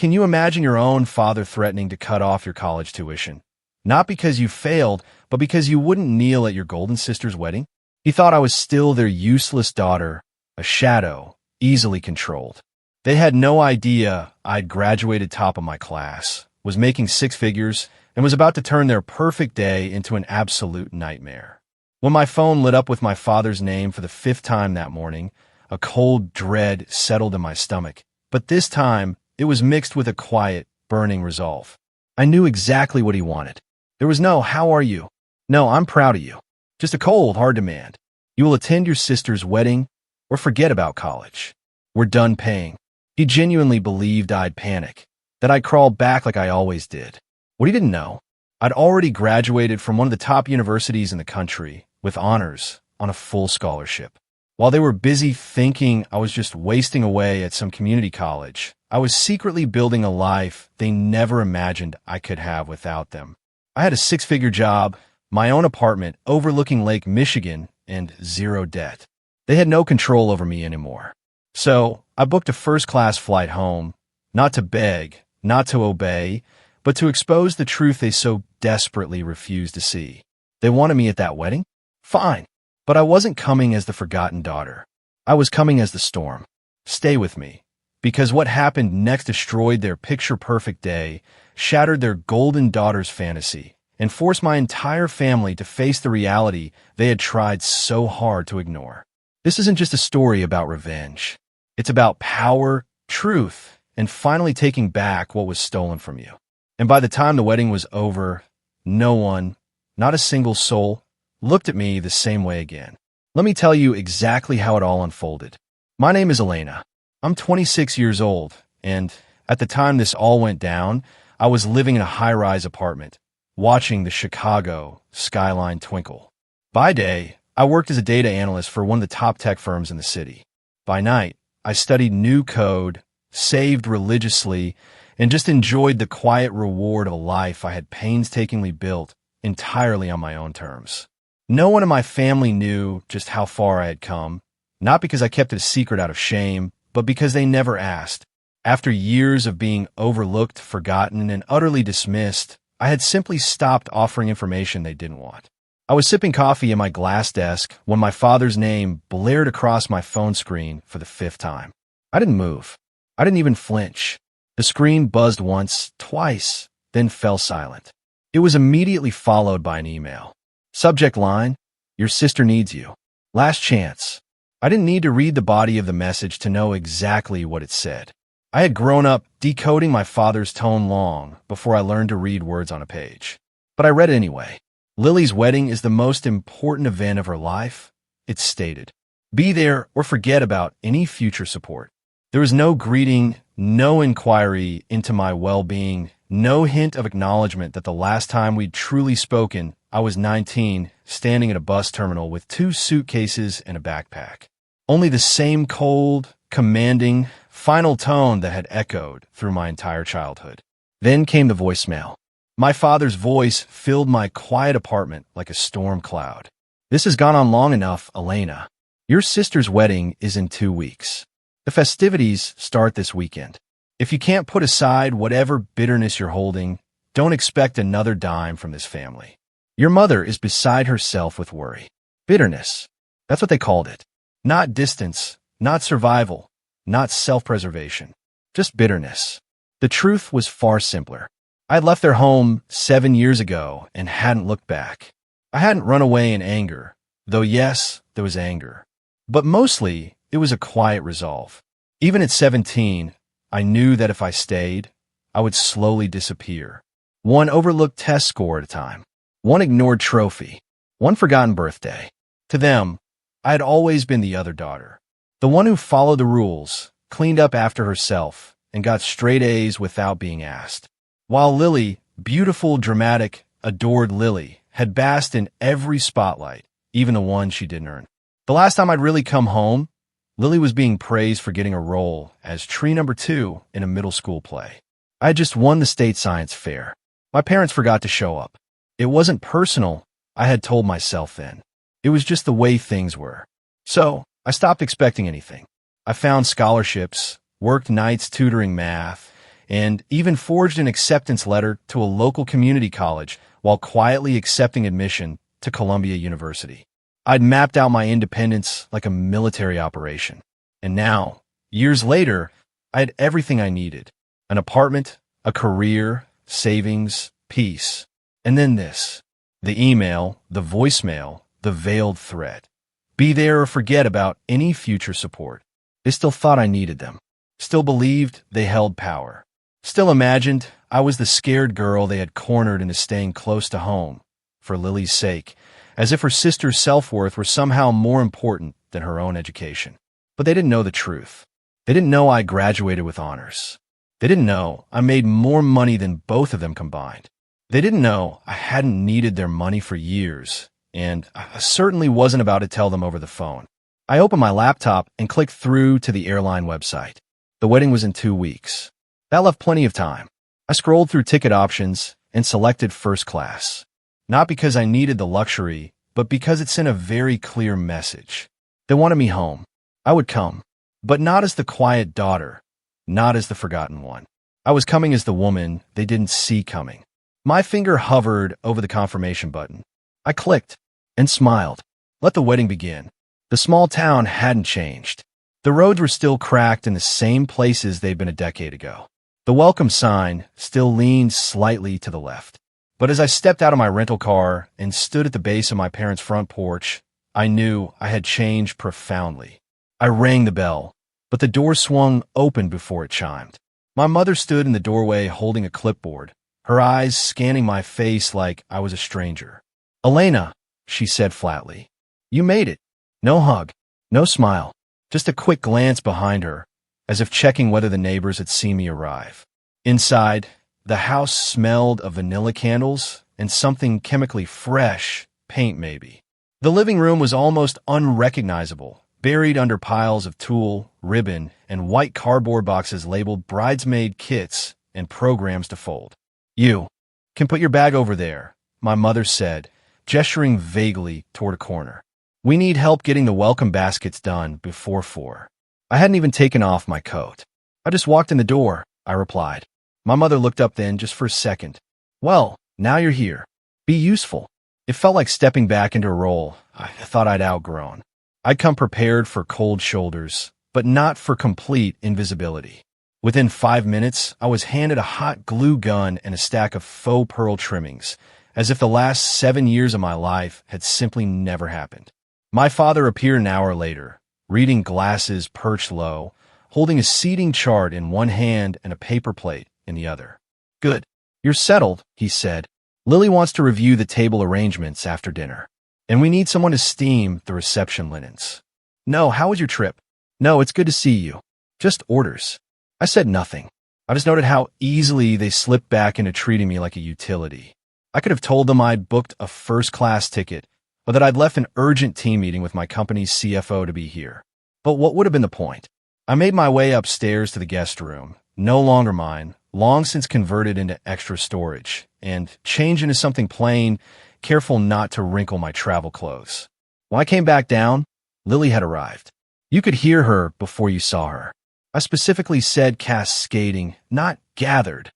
Can you imagine your own father threatening to cut off your college tuition? Not because you failed, but because you wouldn't kneel at your golden sister's wedding? He thought I was still their useless daughter, a shadow, easily controlled. They had no idea I'd graduated top of my class, was making six figures, and was about to turn their perfect day into an absolute nightmare. When my phone lit up with my father's name for the fifth time that morning, a cold dread settled in my stomach. But this time, it was mixed with a quiet, burning resolve. I knew exactly what he wanted. There was no, "How are you?" No, "I'm proud of you." Just a cold, hard demand. You will attend your sister's wedding or forget about college. We're done paying. He genuinely believed I'd panic, that I'd crawl back like I always did. What he didn't know, I'd already graduated from one of the top universities in the country with honors on a full scholarship. While they were busy thinking I was just wasting away at some community college, I was secretly building a life they never imagined I could have without them. I had a six-figure job, my own apartment overlooking Lake Michigan, and zero debt. They had no control over me anymore. So I booked a first-class flight home, not to beg, not to obey, but to expose the truth they so desperately refused to see. They wanted me at that wedding? Fine. But I wasn't coming as the forgotten daughter. I was coming as the storm. Stay with me. Because what happened next destroyed their picture-perfect day, shattered their golden daughter's fantasy, and forced my entire family to face the reality they had tried so hard to ignore. This isn't just a story about revenge. It's about power, truth, and finally taking back what was stolen from you. And by the time the wedding was over, no one, not a single soul, looked at me the same way again. Let me tell you exactly how it all unfolded. My name is Elena. I'm 26 years old, and at the time this all went down, I was living in a high-rise apartment, watching the Chicago skyline twinkle. By day, I worked as a data analyst for one of the top tech firms in the city. By night, I studied new code, saved religiously, and just enjoyed the quiet reward of a life I had painstakingly built entirely on my own terms. No one in my family knew just how far I had come, not because I kept it a secret out of shame, but because they never asked. After years of being overlooked, forgotten, and utterly dismissed, I had simply stopped offering information they didn't want. I was sipping coffee at my glass desk when my father's name blared across my phone screen for the fifth time. I didn't move. I didn't even flinch. The screen buzzed once, twice, then fell silent. It was immediately followed by an email. Subject line, "Your sister needs you. Last chance." I didn't need to read the body of the message to know exactly what it said. I had grown up decoding my father's tone long before I learned to read words on a page. But I read it anyway. Lily's wedding is the most important event of her life, it stated. Be there or forget about any future support. There was no greeting, no inquiry into my well-being, no hint of acknowledgement that the last time we'd truly spoken, I was 19, standing at a bus terminal with 2 suitcases and a backpack. Only the same cold, commanding, final tone that had echoed through my entire childhood. Then came the voicemail. My father's voice filled my quiet apartment like a storm cloud. "This has gone on long enough, Elena. Your sister's wedding is in 2 weeks. The festivities start this weekend. If you can't put aside whatever bitterness you're holding, don't expect another dime from this family. Your mother is beside herself with worry." Bitterness. That's what they called it. Not distance, not survival, not self-preservation. Just bitterness. The truth was far simpler. I had left their home 7 years ago and hadn't looked back. I hadn't run away in anger, though yes, there was anger. But mostly, it was a quiet resolve. Even at 17, I knew that if I stayed, I would slowly disappear. One overlooked test score at a time. One ignored trophy. One forgotten birthday. To them, I had always been the other daughter. The one who followed the rules, cleaned up after herself, and got straight A's without being asked. While Lily, beautiful, dramatic, adored Lily, had basked in every spotlight, even the one she didn't earn. The last time I'd really come home, Lily was being praised for getting a role as tree number 2 in a middle school play. I had just won the state science fair. My parents forgot to show up. It wasn't personal, I had told myself then. It was just the way things were. So, I stopped expecting anything. I found scholarships, worked nights tutoring math, and even forged an acceptance letter to a local community college while quietly accepting admission to Columbia University. I'd mapped out my independence like a military operation. And now, years later, I had everything I needed. An apartment, a career, savings, peace. And then this. The email, the voicemail, the veiled threat. Be there or forget about any future support. They still thought I needed them. Still believed they held power. Still imagined I was the scared girl they had cornered into staying close to home, for Lily's sake, as if her sister's self-worth were somehow more important than her own education. But they didn't know the truth. They didn't know I graduated with honors. They didn't know I made more money than both of them combined. They didn't know I hadn't needed their money for years, and I certainly wasn't about to tell them over the phone. I opened my laptop and clicked through to the airline website. The wedding was in 2 weeks. That left plenty of time. I scrolled through ticket options and selected first class. Not because I needed the luxury, but because it sent a very clear message. They wanted me home. I would come, but not as the quiet daughter, not as the forgotten one. I was coming as the woman they didn't see coming. My finger hovered over the confirmation button. I clicked and smiled. Let the wedding begin. The small town hadn't changed. The roads were still cracked in the same places they'd been a decade ago. The welcome sign still leaned slightly to the left. But as I stepped out of my rental car and stood at the base of my parents' front porch, I knew I had changed profoundly. I rang the bell, but the door swung open before it chimed. My mother stood in the doorway holding a clipboard, her eyes scanning my face like I was a stranger. "Elena," she said flatly, "you made it." No hug, no smile, just a quick glance behind her, as if checking whether the neighbors had seen me arrive. Inside, the house smelled of vanilla candles and something chemically fresh, paint maybe. The living room was almost unrecognizable, buried under piles of tulle, ribbon, and white cardboard boxes labeled bridesmaid kits and programs to fold. "You can put your bag over there," my mother said, gesturing vaguely toward a corner. "We need help getting the welcome baskets done before 4. I hadn't even taken off my coat. "I just walked in the door," I replied. My mother looked up then just for a second. "Well, now you're here. Be useful." It felt like stepping back into a role I thought I'd outgrown. I'd come prepared for cold shoulders, but not for complete invisibility. Within 5 minutes, I was handed a hot glue gun and a stack of faux pearl trimmings, as if the last 7 years of my life had simply never happened. My father appeared an hour later, reading glasses perched low, holding a seating chart in one hand and a paper plate in the other. "Good. You're settled," he said. "Lily wants to review the table arrangements after dinner. And we need someone to steam the reception linens." "No, how was your trip?" "No, it's good to see you. Just orders." I said nothing. I just noted how easily they slipped back into treating me like a utility. I could have told them I'd booked a first-class ticket, or that I'd left an urgent team meeting with my company's CFO to be here. But what would have been the point? I made my way upstairs to the guest room, no longer mine, long since converted into extra storage, and changed into something plain, careful not to wrinkle my travel clothes. When I came back down, Lily had arrived. You could hear her before you saw her. I specifically said cascading, not gathered.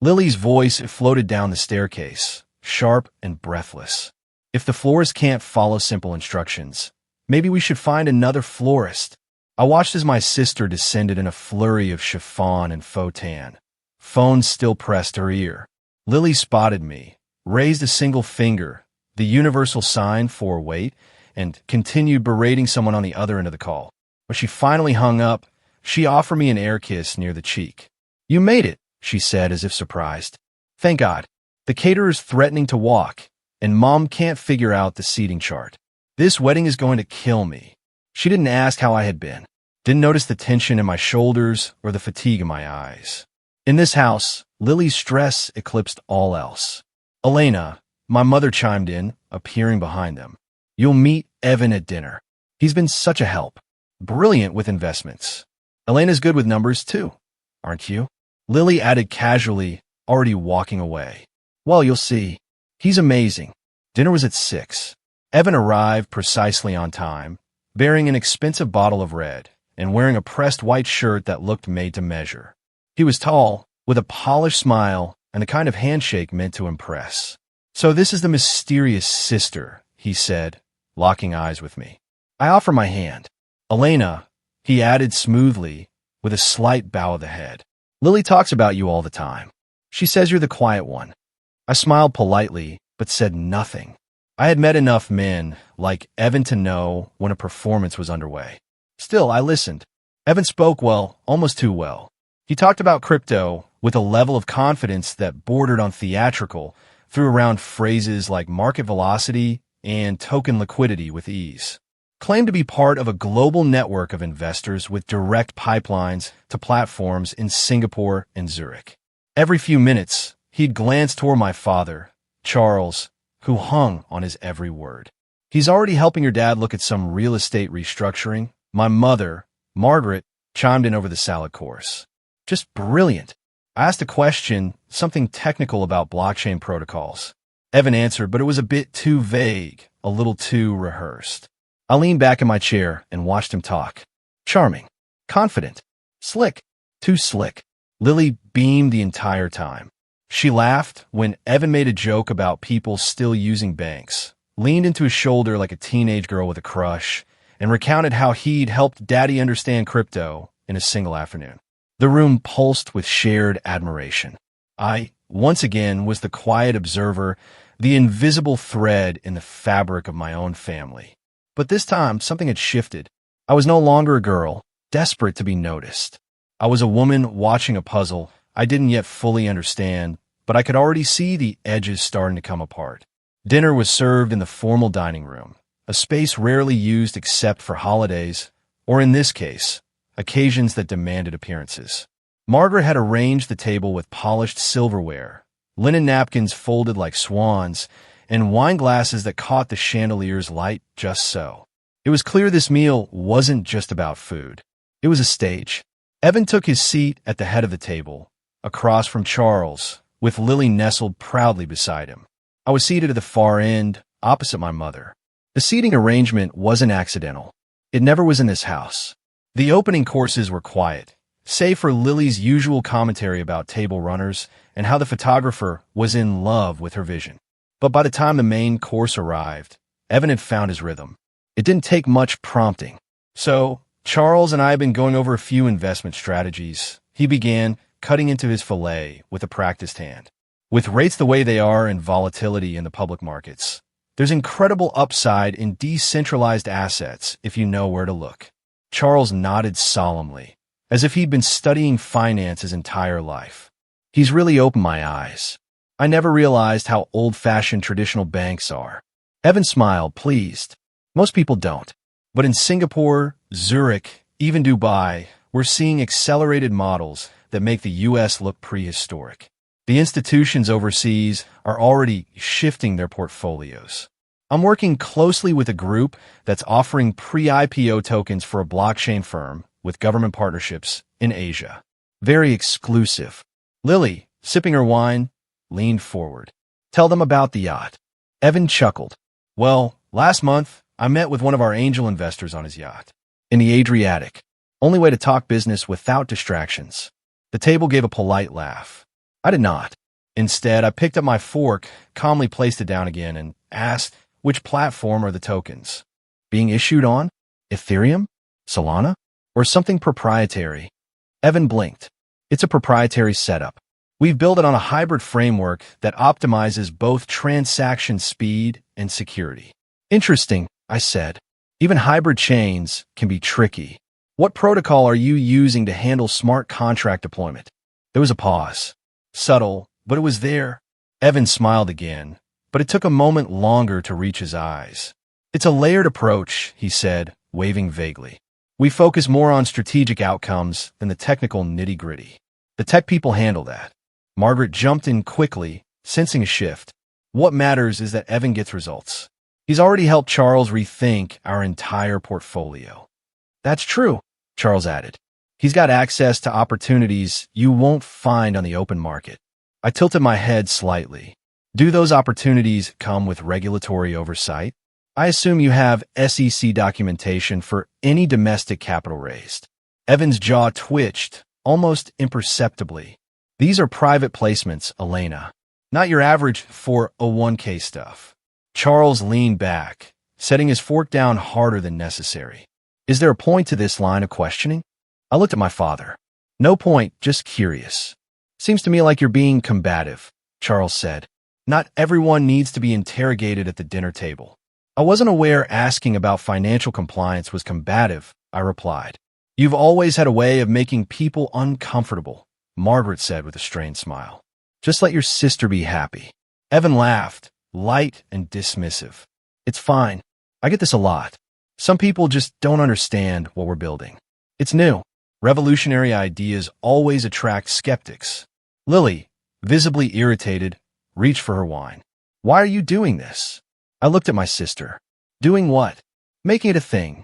Lily's voice floated down the staircase, sharp and breathless. "If the florist can't follow simple instructions, maybe we should find another florist." I watched as my sister descended in a flurry of chiffon and faux tan. Phone still pressed her ear. Lily spotted me, raised a single finger, the universal sign for wait, and continued berating someone on the other end of the call. When she finally hung up, she offered me an air kiss near the cheek. "You made it," she said as if surprised. "Thank God. The caterer's threatening to walk, and Mom can't figure out the seating chart. This wedding is going to kill me." She didn't ask how I had been, didn't notice the tension in my shoulders or the fatigue in my eyes. In this house, Lily's stress eclipsed all else. "Elena," my mother chimed in, appearing behind them. "You'll meet Evan at dinner. He's been such a help. Brilliant with investments. Elena's good with numbers, too. Aren't you?" Lily added casually, already walking away. "Well, you'll see. He's amazing." Dinner was at 6. Evan arrived precisely on time, bearing an expensive bottle of red and wearing a pressed white shirt that looked made to measure. He was tall, with a polished smile and the kind of handshake meant to impress. "So this is the mysterious sister," he said, locking eyes with me. I offer my hand. "Elena," he added smoothly, with a slight bow of the head. "Lily talks about you all the time. She says you're the quiet one." I smiled politely, but said nothing. I had met enough men like Evan to know when a performance was underway. Still, I listened. Evan spoke well, almost too well. He talked about crypto with a level of confidence that bordered on theatrical, threw around phrases like market velocity and token liquidity with ease. Claimed to be part of a global network of investors with direct pipelines to platforms in Singapore and Zurich. Every few minutes, he'd glance toward my father, Charles, who hung on his every word. "He's already helping your dad look at some real estate restructuring." My mother, Margaret, chimed in over the salad course. "Just brilliant." I asked a question, something technical about blockchain protocols. Evan answered, but it was a bit too vague, a little too rehearsed. I leaned back in my chair and watched him talk. Charming, confident, slick, too slick. Lily beamed the entire time. She laughed when Evan made a joke about people still using banks, leaned into his shoulder like a teenage girl with a crush, and recounted how he'd helped Daddy understand crypto in a single afternoon. The room pulsed with shared admiration. I, once again, was the quiet observer, the invisible thread in the fabric of my own family. But this time, something had shifted. I was no longer a girl, desperate to be noticed. I was a woman watching a puzzle I didn't yet fully understand, but I could already see the edges starting to come apart. Dinner was served in the formal dining room, a space rarely used except for holidays, or in this case, occasions that demanded appearances. Margaret had arranged the table with polished silverware, linen napkins folded like swans, and wine glasses that caught the chandelier's light just so. It was clear this meal wasn't just about food. It was a stage. Evan took his seat at the head of the table, across from Charles, with Lily nestled proudly beside him. I was seated at the far end, opposite my mother. The seating arrangement wasn't accidental. It never was in this house. The opening courses were quiet, save for Lily's usual commentary about table runners and how the photographer was in love with her vision. But by the time the main course arrived, Evan had found his rhythm. It didn't take much prompting. "So, Charles and I have been going over a few investment strategies," he began, cutting into his fillet with a practiced hand. "With rates the way they are and volatility in the public markets, there's incredible upside in decentralized assets if you know where to look." Charles nodded solemnly, as if he'd been studying finance his entire life. He's really opened my eyes. I never realized how old-fashioned traditional banks are. Evan smiled, pleased. Most people don't. But in Singapore, Zurich, even Dubai, we're seeing accelerated models that make the U.S. look prehistoric. The institutions overseas are already shifting their portfolios. I'm working closely with a group that's offering pre-IPO tokens for a blockchain firm with government partnerships in Asia. Very exclusive. Lily, sipping her wine, leaned forward. "Tell them about the yacht." Evan chuckled. "Well, last month, I met with one of our angel investors on his yacht. In the Adriatic. Only way to talk business without distractions." The table gave a polite laugh. I did not. Instead, I picked up my fork, calmly placed it down again, and asked, which platform are the tokens being issued on? Ethereum? Solana? Or something proprietary? Evan blinked. It's a proprietary setup. We've built it on a hybrid framework that optimizes both transaction speed and security. Interesting, I said. Even hybrid chains can be tricky. What protocol are you using to handle smart contract deployment? There was a pause. Subtle, but it was there. Evan smiled again, but it took a moment longer to reach his eyes. It's a layered approach, he said, waving vaguely. We focus more on strategic outcomes than the technical nitty-gritty. The tech people handle that. Margaret jumped in quickly, sensing a shift. What matters is that Evan gets results. He's already helped Charles rethink our entire portfolio. That's true, Charles added. He's got access to opportunities you won't find on the open market. I tilted my head slightly. Do those opportunities come with regulatory oversight? I assume you have SEC documentation for any domestic capital raised. Evan's jaw twitched, almost imperceptibly. These are private placements, Elena. Not your average 401k stuff. Charles leaned back, setting his fork down harder than necessary. Is there a point to this line of questioning? I looked at my father. No point, just curious. Seems to me like you're being combative, Charles said. Not everyone needs to be interrogated at the dinner table. I wasn't aware asking about financial compliance was combative, I replied. You've always had a way of making people uncomfortable, Margaret said with a strained smile. Just let your sister be happy. Evan laughed, light and dismissive. It's fine. I get this a lot. Some people just don't understand what we're building. It's new. Revolutionary ideas always attract skeptics. Lily, visibly irritated, reached for her wine. Why are you doing this? I looked at my sister. Doing what? Making it a thing.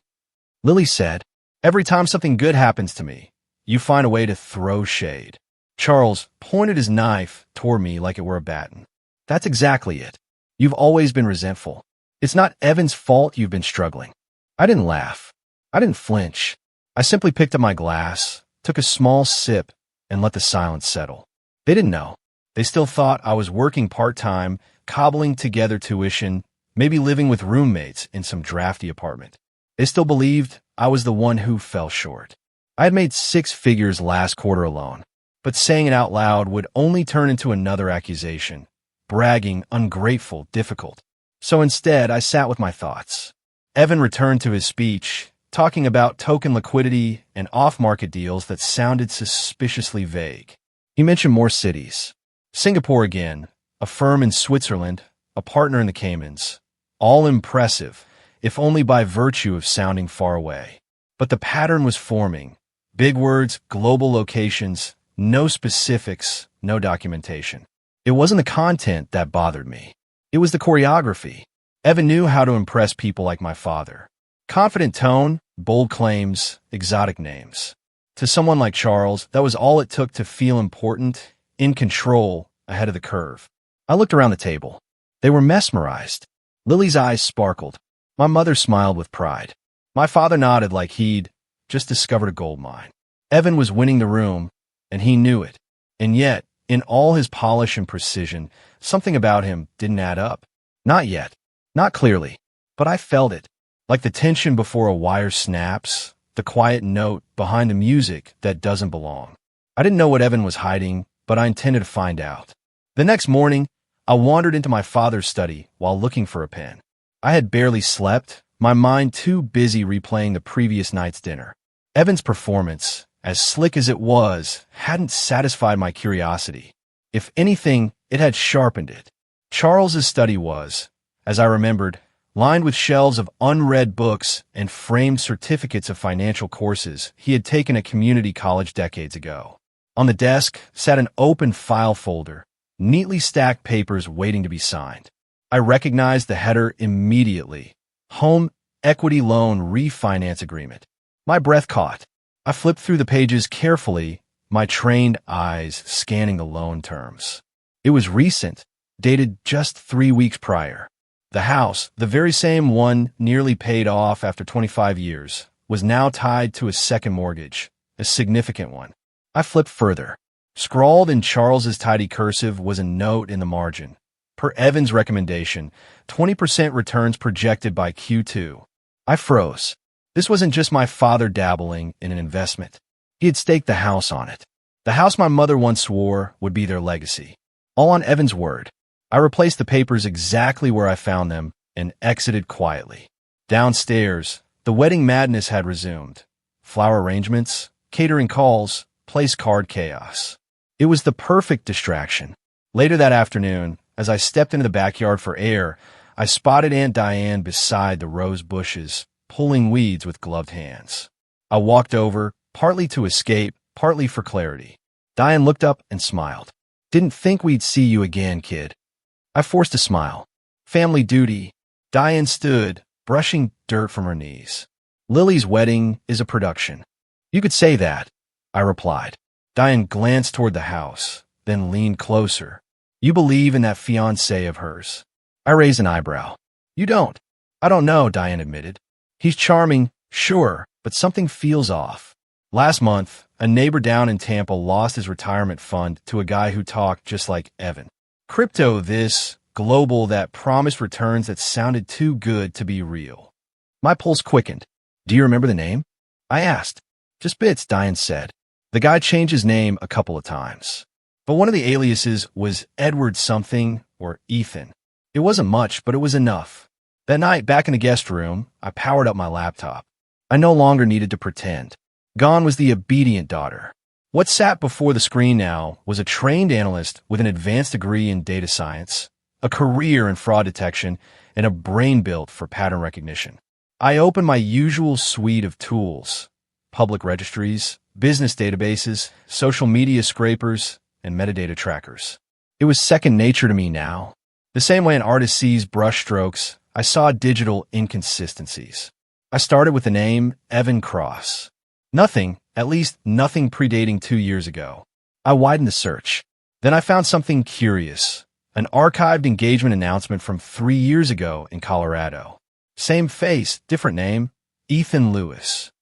Lily said, every time something good happens to me, you find a way to throw shade. Charles pointed his knife toward me like it were a baton. That's exactly it. You've always been resentful. It's not Evan's fault you've been struggling. I didn't laugh. I didn't flinch. I simply picked up my glass, took a small sip, and let the silence settle. They didn't know. They still thought I was working part-time, cobbling together tuition, maybe living with roommates in some drafty apartment. They still believed I was the one who fell short. I had made 6 figures last quarter alone, but saying it out loud would only turn into another accusation. Bragging, ungrateful, difficult. So instead, I sat with my thoughts. Evan returned to his speech, talking about token liquidity and off-market deals that sounded suspiciously vague. He mentioned more cities. Singapore again, a firm in Switzerland, a partner in the Caymans. All impressive, if only by virtue of sounding far away. But the pattern was forming. Big words, global locations, no specifics, no documentation. It wasn't the content that bothered me. It was the choreography. Evan knew how to impress people like my father. Confident tone, bold claims, exotic names. To someone like Charles, that was all it took to feel important, in control, ahead of the curve. I looked around the table. They were mesmerized. Lily's eyes sparkled. My mother smiled with pride. My father nodded like he'd just discovered a gold mine. Evan was winning the room, and he knew it. And yet, in all his polish and precision, something about him didn't add up. Not yet. Not clearly. But I felt it. Like the tension before a wire snaps, the quiet note behind the music that doesn't belong. I didn't know what Evan was hiding, but I intended to find out. The next morning, I wandered into my father's study while looking for a pen. I had barely slept, my mind too busy replaying the previous night's dinner. Evan's performance, as slick as it was, hadn't satisfied my curiosity. If anything, it had sharpened it. Charles's study was, as I remembered, lined with shelves of unread books and framed certificates of financial courses he had taken at community college decades ago. On the desk sat an open file folder, neatly stacked papers waiting to be signed. I recognized the header immediately. Home Equity Loan Refinance Agreement. My breath caught. I flipped through the pages carefully, my trained eyes scanning the loan terms. It was recent, dated just 3 weeks prior. The house, the very same one nearly paid off after 25 years, was now tied to a second mortgage, a significant one. I flipped further. Scrawled in Charles's tidy cursive was a note in the margin. Per Evan's recommendation, 20% returns projected by Q2. I froze. This wasn't just my father dabbling in an investment. He had staked the house on it. The house my mother once swore would be their legacy. All on Evan's word. I replaced the papers exactly where I found them and exited quietly. Downstairs, the wedding madness had resumed. Flower arrangements, catering calls, place card chaos. It was the perfect distraction. Later that afternoon, as I stepped into the backyard for air, I spotted Aunt Diane beside the rose bushes, pulling weeds with gloved hands. I walked over, partly to escape, partly for clarity. Diane looked up and smiled. Didn't think we'd see you again, kid. I forced a smile. Family duty. Diane stood, brushing dirt from her knees. Lily's wedding is a production. You could say that, I replied. Diane glanced toward the house, then leaned closer. You believe in that fiancé of hers? I raised an eyebrow. You don't. I don't know, Diane admitted. He's charming, sure, but something feels off. Last month, a neighbor down in Tampa lost his retirement fund to a guy who talked just like Evan. Crypto this, global that, promised returns that sounded too good to be real. My pulse quickened. Do you remember the name? I asked. Just bits, Diane said. The guy changed his name a couple of times. But one of the aliases was Edward something or Ethan. It wasn't much, but it was enough. That night, back in the guest room, I powered up my laptop. I no longer needed to pretend. Gone was the obedient daughter. What sat before the screen now was a trained analyst with an advanced degree in data science, a career in fraud detection, and a brain built for pattern recognition. I opened my usual suite of tools: public registries, business databases, social media scrapers, and metadata trackers. It was second nature to me now. The same way an artist sees brushstrokes, I saw digital inconsistencies. I started with the name Evan Cross. Nothing, at least nothing predating 2 years ago. I widened the search. Then I found something curious: an archived engagement announcement from 3 years ago in Colorado. Same face, different name, Ethan Lewis.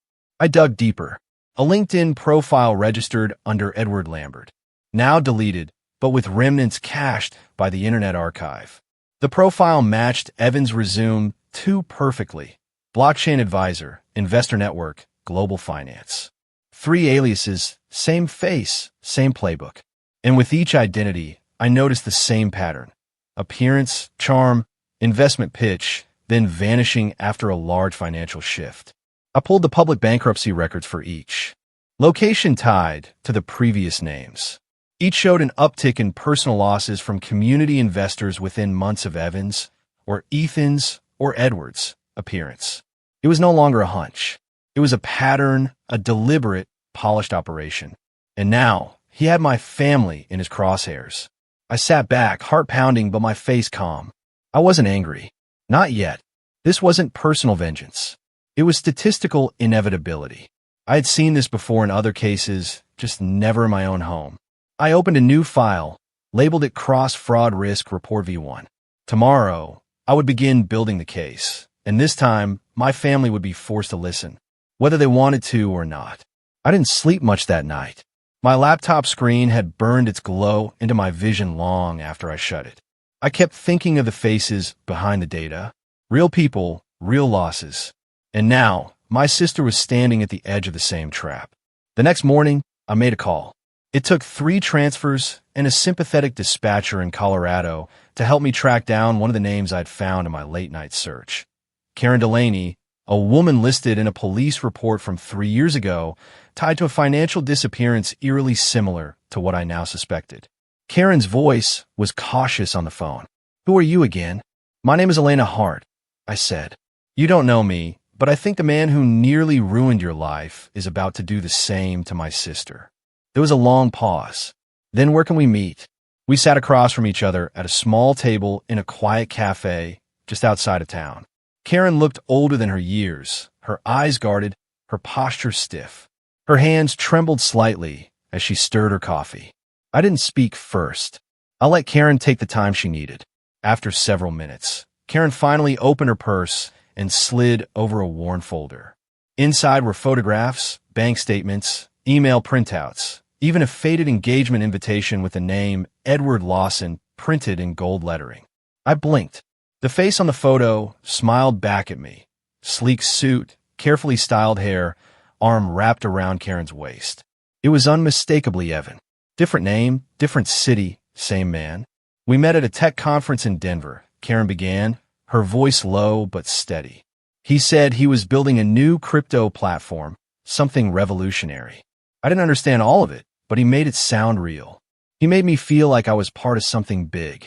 I dug deeper. A LinkedIn profile registered under Edward Lambert. Now deleted, but with remnants cached by the Internet Archive. The profile matched Evan's resume too perfectly. Blockchain advisor, investor network, global finance. 3 aliases, same face, same playbook. And with each identity, I noticed the same pattern: appearance, charm, investment pitch, then vanishing after a large financial shift. I pulled the public bankruptcy records for each. Location tied to the previous names. Each showed an uptick in personal losses from community investors within months of Evans, or Ethan's, or Edward's appearance. It was no longer a hunch. It was a pattern, a deliberate, polished operation. And now, he had my family in his crosshairs. I sat back, heart pounding, but my face calm. I wasn't angry. Not yet. This wasn't personal vengeance. It was statistical inevitability. I had seen this before in other cases, just never in my own home. I opened a new file, labeled it Cross Fraud Risk Report V1. Tomorrow, I would begin building the case, and this time, my family would be forced to listen, whether they wanted to or not. I didn't sleep much that night. My laptop screen had burned its glow into my vision long after I shut it. I kept thinking of the faces behind the data. Real people, real losses. And now, my sister was standing at the edge of the same trap. The next morning, I made a call. It took 3 transfers and a sympathetic dispatcher in Colorado to help me track down one of the names I'd found in my late-night search. Karen Delaney, a woman listed in a police report from 3 years ago, tied to a financial disappearance eerily similar to what I now suspected. Karen's voice was cautious on the phone. "Who are you again?" "My name is Elena Hart," I said. "You don't know me, but I think the man who nearly ruined your life is about to do the same to my sister." There was a long pause. "Then where can we meet?" We sat across from each other at a small table in a quiet cafe just outside of town. Karen looked older than her years, her eyes guarded, her posture stiff. Her hands trembled slightly as she stirred her coffee. I didn't speak first. I let Karen take the time she needed. After several minutes, Karen finally opened her purse and slid over a worn folder. Inside were photographs, bank statements, email printouts, even a faded engagement invitation with the name Edward Lawson printed in gold lettering. I blinked. The face on the photo smiled back at me. Sleek suit, carefully styled hair, arm wrapped around Karen's waist. It was unmistakably Evan. Different name, different city, same man. We met at a tech conference in Denver, Karen began, her voice low but steady. He said he was building a new crypto platform, something revolutionary. I didn't understand all of it, but he made it sound real. He made me feel like I was part of something big.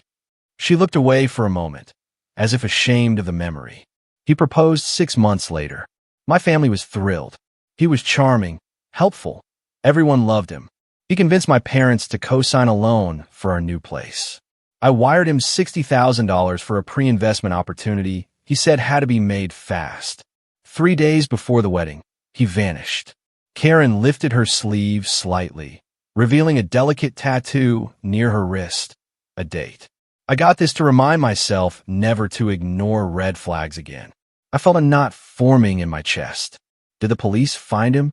She looked away for a moment, as if ashamed of the memory. He proposed 6 months later. My family was thrilled. He was charming, helpful. Everyone loved him. He convinced my parents to co-sign a loan for our new place. I wired him $60,000 for a pre-investment opportunity he said had to be made fast. 3 days before the wedding, he vanished. Karen lifted her sleeve slightly, revealing a delicate tattoo near her wrist, a date. I got this to remind myself never to ignore red flags again. I felt a knot forming in my chest. Did the police find him?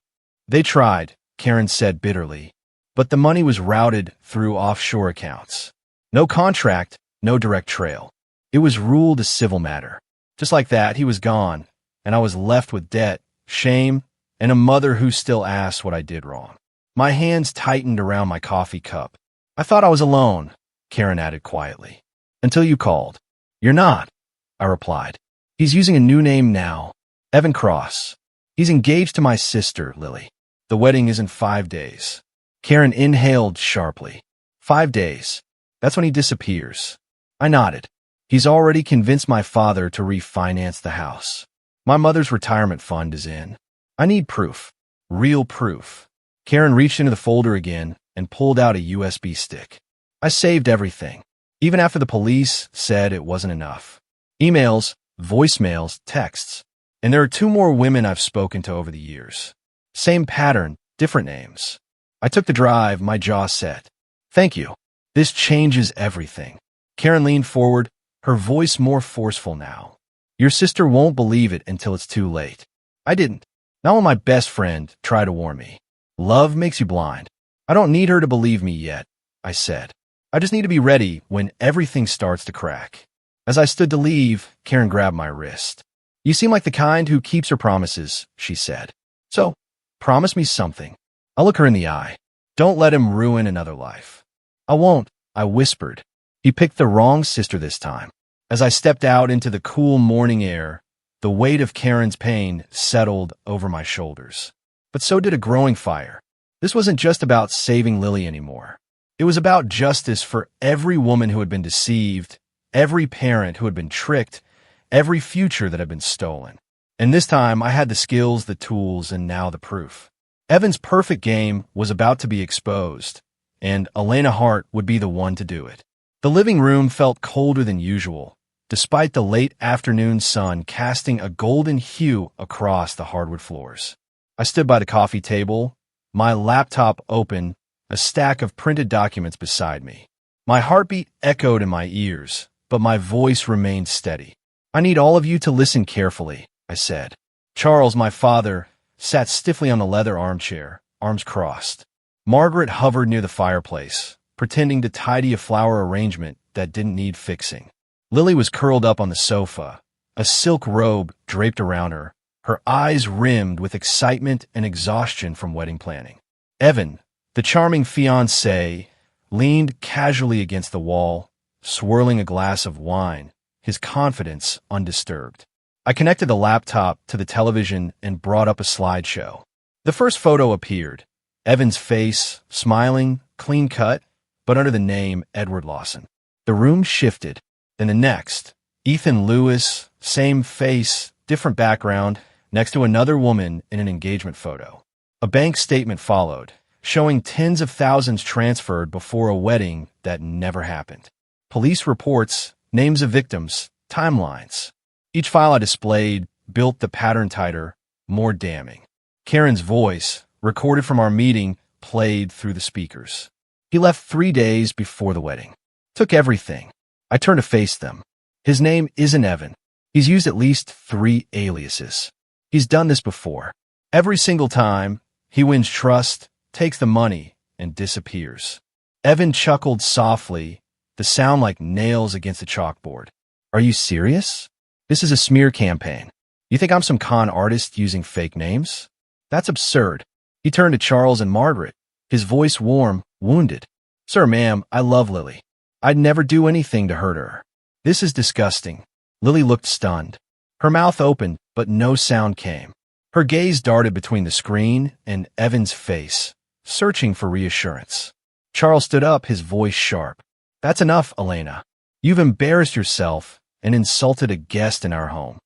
They tried, Karen said bitterly. But the money was routed through offshore accounts. No contract, no direct trail. It was ruled a civil matter. Just like that, he was gone, and I was left with debt, shame, and a mother who still asked what I did wrong. My hands tightened around my coffee cup. I thought I was alone, Karen added quietly. Until you called. You're not, I replied. He's using a new name now, Evan Cross. He's engaged to my sister, Lily. The wedding is in 5 days. Karen inhaled sharply. 5 days. That's when he disappears. I nodded. He's already convinced my father to refinance the house. My mother's retirement fund is in. I need proof. Real proof. Karen reached into the folder again and pulled out a USB stick. I saved everything, even after the police said it wasn't enough. Emails, voicemails, texts. And there are 2 more women I've spoken to over the years. Same pattern, different names. I took the drive, my jaw set. Thank you. This changes everything. Karen leaned forward, her voice more forceful now. Your sister won't believe it until it's too late. I didn't. Not when my best friend tried to warn me. Love makes you blind. I don't need her to believe me yet, I said. I just need to be ready when everything starts to crack. As I stood to leave, Karen grabbed my wrist. You seem like the kind who keeps her promises, she said. So, promise me something. I'll look her in the eye. Don't let him ruin another life. I won't, I whispered. He picked the wrong sister this time. As I stepped out into the cool morning air, the weight of Karen's pain settled over my shoulders. But so did a growing fire. This wasn't just about saving Lily anymore. It was about justice for every woman who had been deceived, every parent who had been tricked, every future that had been stolen. And this time, I had the skills, the tools, and now the proof. Evan's perfect game was about to be exposed, and Elena Hart would be the one to do it. The living room felt colder than usual, despite the late afternoon sun casting a golden hue across the hardwood floors. I stood by the coffee table, my laptop open, a stack of printed documents beside me. My heartbeat echoed in my ears, but my voice remained steady. I need all of you to listen carefully, I said. Charles, my father, sat stiffly on the leather armchair, arms crossed. Margaret hovered near the fireplace, pretending to tidy a flower arrangement that didn't need fixing. Lily was curled up on the sofa, a silk robe draped around her, her eyes rimmed with excitement and exhaustion from wedding planning. Evan, the charming fiancé, leaned casually against the wall, swirling a glass of wine, his confidence undisturbed. I connected the laptop to the television and brought up a slideshow. The first photo appeared, Evan's face, smiling, clean-cut, but under the name Edward Lawson. The room shifted. Then the next, Ethan Lewis, same face, different background, next to another woman in an engagement photo. A bank statement followed, showing tens of thousands transferred before a wedding that never happened. Police reports, names of victims, timelines. Each file I displayed built the pattern tighter, more damning. Karen's voice, recorded from our meeting, played through the speakers. He left 3 days before the wedding. Took everything. I turned to face them. His name isn't Evan. He's used at least 3 aliases. He's done this before. Every single time, he wins trust, takes the money, and disappears. Evan chuckled softly, the sound like nails against a chalkboard. Are you serious? This is a smear campaign. You think I'm some con artist using fake names? That's absurd. He turned to Charles and Margaret, his voice warm, wounded. Sir, ma'am, I love Lily. I'd never do anything to hurt her. This is disgusting. Lily looked stunned. Her mouth opened, but no sound came. Her gaze darted between the screen and Evan's face, searching for reassurance. Charles stood up, his voice sharp. That's enough, Elena. You've embarrassed yourself and insulted a guest in our home.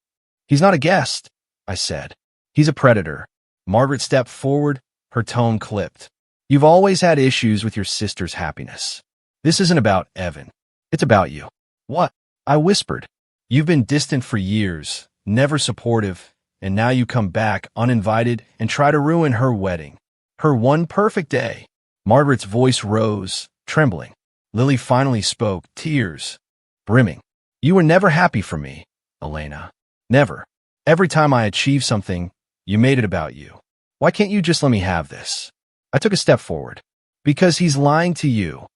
He's not a guest, I said. He's a predator. Margaret stepped forward, her tone clipped. You've always had issues with your sister's happiness. This isn't about Evan. It's about you. What? I whispered. You've been distant for years, never supportive, and now you come back uninvited and try to ruin her wedding. Her one perfect day. Margaret's voice rose, trembling. Lily finally spoke, tears brimming. You were never happy for me, Elena. Never. Every time I achieved something, you made it about you. Why can't you just let me have this? I took a step forward. Because he's lying to you.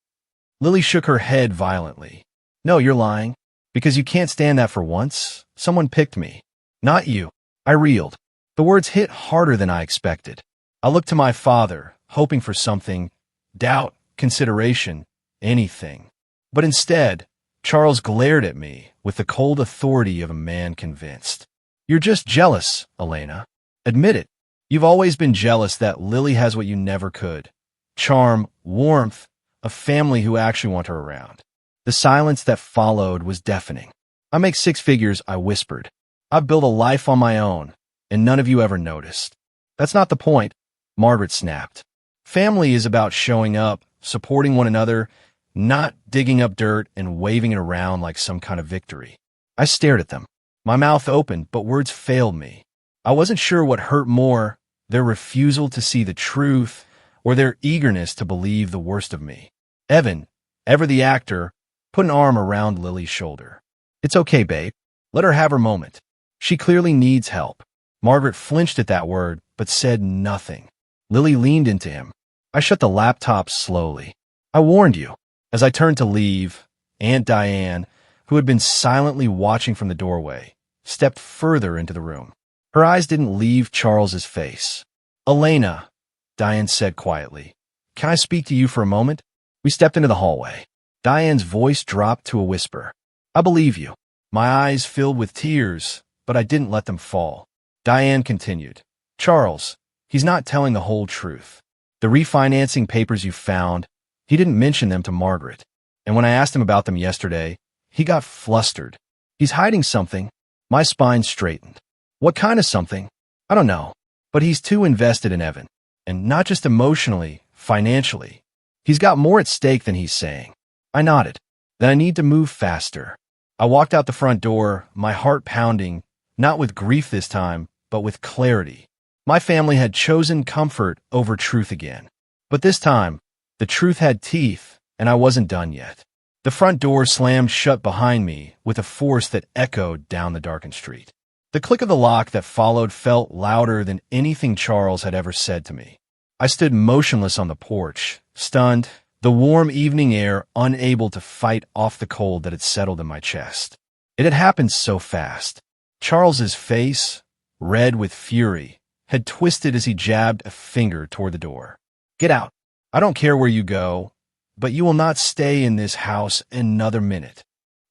Lily shook her head violently. No, you're lying. Because you can't stand that for once. Someone picked me. Not you. I reeled. The words hit harder than I expected. I looked to my father, hoping for something, doubt, consideration, anything. But instead, Charles glared at me with the cold authority of a man convinced. You're just jealous, Elena. Admit it. You've always been jealous that Lily has what you never could. Charm, warmth, a family who actually want her around. The silence that followed was deafening. I make 6 figures, I whispered. I've built a life on my own, and none of you ever noticed. That's not the point, Margaret snapped. Family is about showing up, supporting one another, not digging up dirt and waving it around like some kind of victory. I stared at them. My mouth opened, but words failed me. I wasn't sure what hurt more, their refusal to see the truth, or their eagerness to believe the worst of me. Evan, ever the actor, put an arm around Lily's shoulder. It's okay, babe. Let her have her moment. She clearly needs help. Margaret flinched at that word, but said nothing. Lily leaned into him. I shut the laptop slowly. I warned you. As I turned to leave, Aunt Diane, who had been silently watching from the doorway, stepped further into the room. Her eyes didn't leave Charles's face. Elena, Diane said quietly, can I speak to you for a moment? We stepped into the hallway. Diane's voice dropped to a whisper. I believe you. My eyes filled with tears, but I didn't let them fall. Diane continued. Charles, he's not telling the whole truth. The refinancing papers you found, he didn't mention them to Margaret. And when I asked him about them yesterday, he got flustered. He's hiding something. My spine straightened. What kind of something? I don't know. But he's too invested in Evan. And not just emotionally, financially. He's got more at stake than he's saying. I nodded. Then I need to move faster. I walked out the front door, my heart pounding, not with grief this time, but with clarity. My family had chosen comfort over truth again. But this time, the truth had teeth, and I wasn't done yet. The front door slammed shut behind me with a force that echoed down the darkened street. The click of the lock that followed felt louder than anything Charles had ever said to me. I stood motionless on the porch, stunned, the warm evening air unable to fight off the cold that had settled in my chest. It had happened so fast. Charles's face, red with fury, had twisted as he jabbed a finger toward the door. Get out. I don't care where you go, but you will not stay in this house another minute.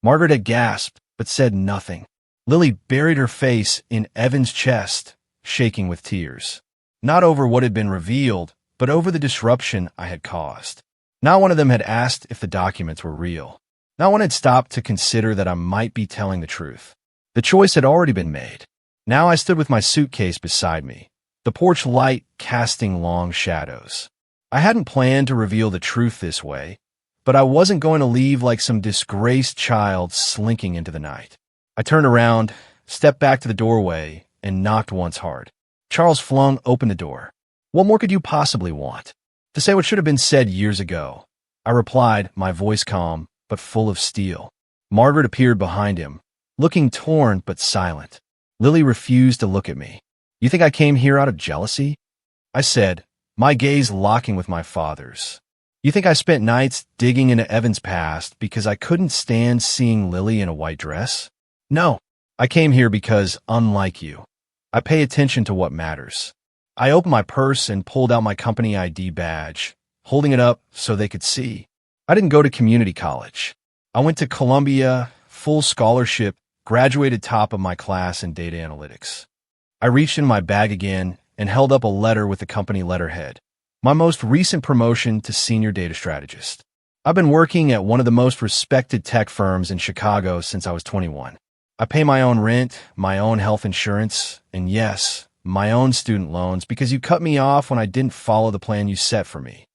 Margaret had gasped, but said nothing. Lily buried her face in Evan's chest, shaking with tears. Not over what had been revealed, but over the disruption I had caused. Not one of them had asked if the documents were real. Not one had stopped to consider that I might be telling the truth. The choice had already been made. Now I stood with my suitcase beside me, the porch light casting long shadows. I hadn't planned to reveal the truth this way, but I wasn't going to leave like some disgraced child slinking into the night. I turned around, stepped back to the doorway, and knocked once hard. Charles flung open the door. What more could you possibly want? To say what should have been said years ago. I replied, my voice calm, but full of steel. Margaret appeared behind him, looking torn but silent. Lily refused to look at me. You think I came here out of jealousy? I said, my gaze locking with my father's. You think I spent nights digging into Evan's past because I couldn't stand seeing Lily in a white dress? No, I came here because, unlike you, I pay attention to what matters. I opened my purse and pulled out my company ID badge, holding it up so they could see. I didn't go to community college. I went to Columbia, full scholarship, graduated top of my class in data analytics. I reached in my bag again and held up a letter with the company letterhead. My most recent promotion to senior data strategist. I've been working at one of the most respected tech firms in Chicago since I was 21. I pay my own rent, my own health insurance, and yes, my own student loans because you cut me off when I didn't follow the plan you set for me.